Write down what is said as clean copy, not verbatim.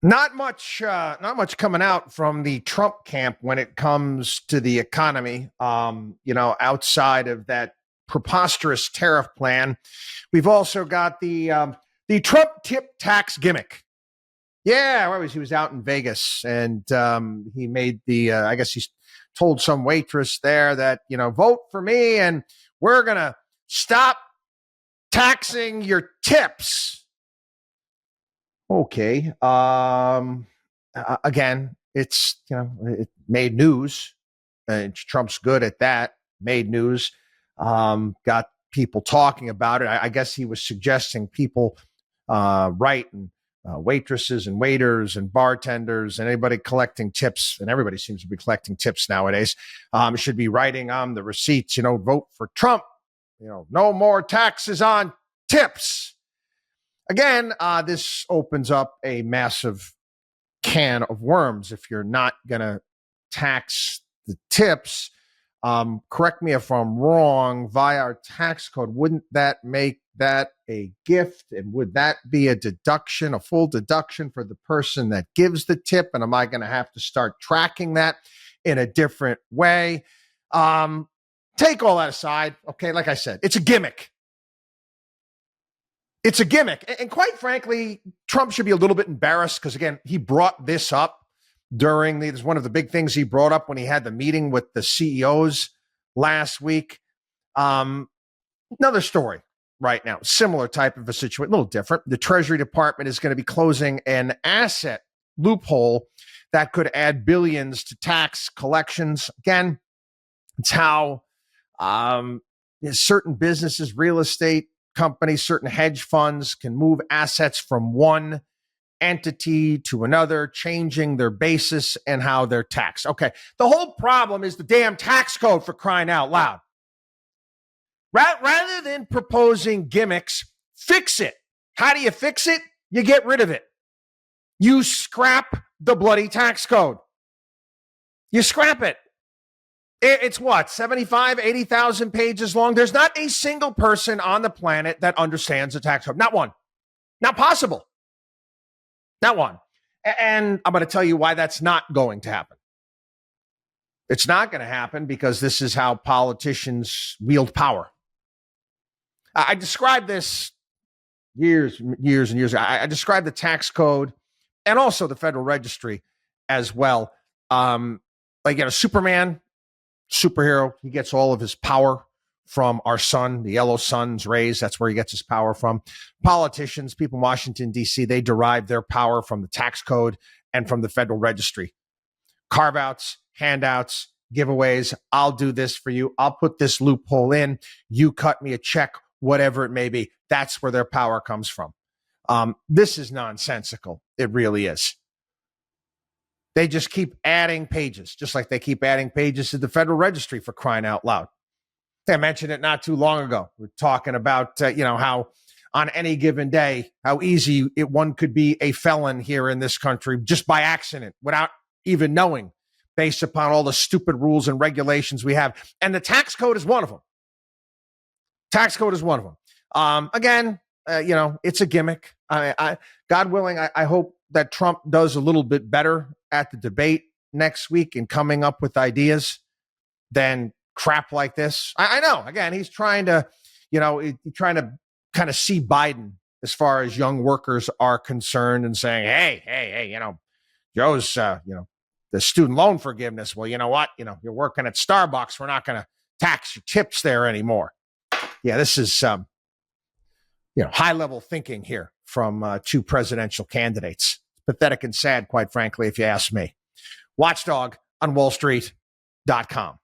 Not much coming out from the Trump camp when it comes to the economy. Outside of that preposterous tariff plan, we've also got the Trump Tip Tax Gimmick. Yeah, he was out in Vegas and he made I guess he told some waitress there that vote for me and we're gonna stop taxing your tips. Okay. Again, it made news. Trump's good at that. Made news. Got people talking about it. I guess he was suggesting people write and waitresses and waiters and bartenders and anybody collecting tips, and everybody seems to be collecting tips nowadays, should be writing on the receipts, vote for Trump. No more taxes on tips. Again, this opens up a massive can of worms. If you're not going to tax the tips, correct me if I'm wrong, via our tax code, wouldn't that make that a gift? And would that be a deduction, a full deduction for the person that gives the tip? And am I going to have to start tracking that in a different way? Take all that aside. Okay, like I said, it's a gimmick. It's a gimmick. And quite frankly, Trump should be a little bit embarrassed because, again, he brought this up it's one of the big things he brought up when he had the meeting with the CEOs last week. Another story right now, similar type of a situation, a little different. The Treasury Department is going to be closing an asset loophole that could add billions to tax collections. Again, it's how certain businesses, real estate companies, certain hedge funds can move assets from one entity to another, changing their basis and how they're taxed. Okay, the whole problem is the damn tax code, for crying out loud. Rather than proposing gimmicks, fix it. How do you fix it? You get rid of it. You scrap the bloody tax code. You scrap it. It's what, 75, 80,000 pages long? There's not a single person on the planet that understands the tax code. Not one. Not possible. Not one. And I'm going to tell you why that's not going to happen. It's not going to happen because this is how politicians wield power. I described this years and years ago. I described the tax code and also the Federal Registry as well. Superman, superhero, he gets all of his power from our sun, the yellow sun's rays. That's where he gets his power from. Politicians, people in Washington, D.C., they derive their power from the tax code and from the Federal Registry. Carve-outs, handouts, giveaways. I'll do this for you. I'll put this loophole in. You cut me a check, whatever it may be. That's where their power comes from. This is nonsensical. It really is. They just keep adding pages, just like they keep adding pages to the Federal Registry, for crying out loud. I mentioned it not too long ago. We're talking about, how on any given day, how easy one could be a felon here in this country just by accident without even knowing, based upon all the stupid rules and regulations we have. And the tax code is one of them. Tax code is one of them. Again, it's a gimmick. God willing, I hope that Trump does a little bit better at the debate next week in coming up with ideas than crap like this. I know, again, he's trying to, kind of see Biden as far as young workers are concerned and saying, hey, Joe's, the student loan forgiveness. Well, you know what? You're working at Starbucks. We're not going to tax your tips there anymore. Yeah, this is, high level thinking here from two presidential candidates. Pathetic and sad, quite frankly, if you ask me. WatchDog on WallStreet.com.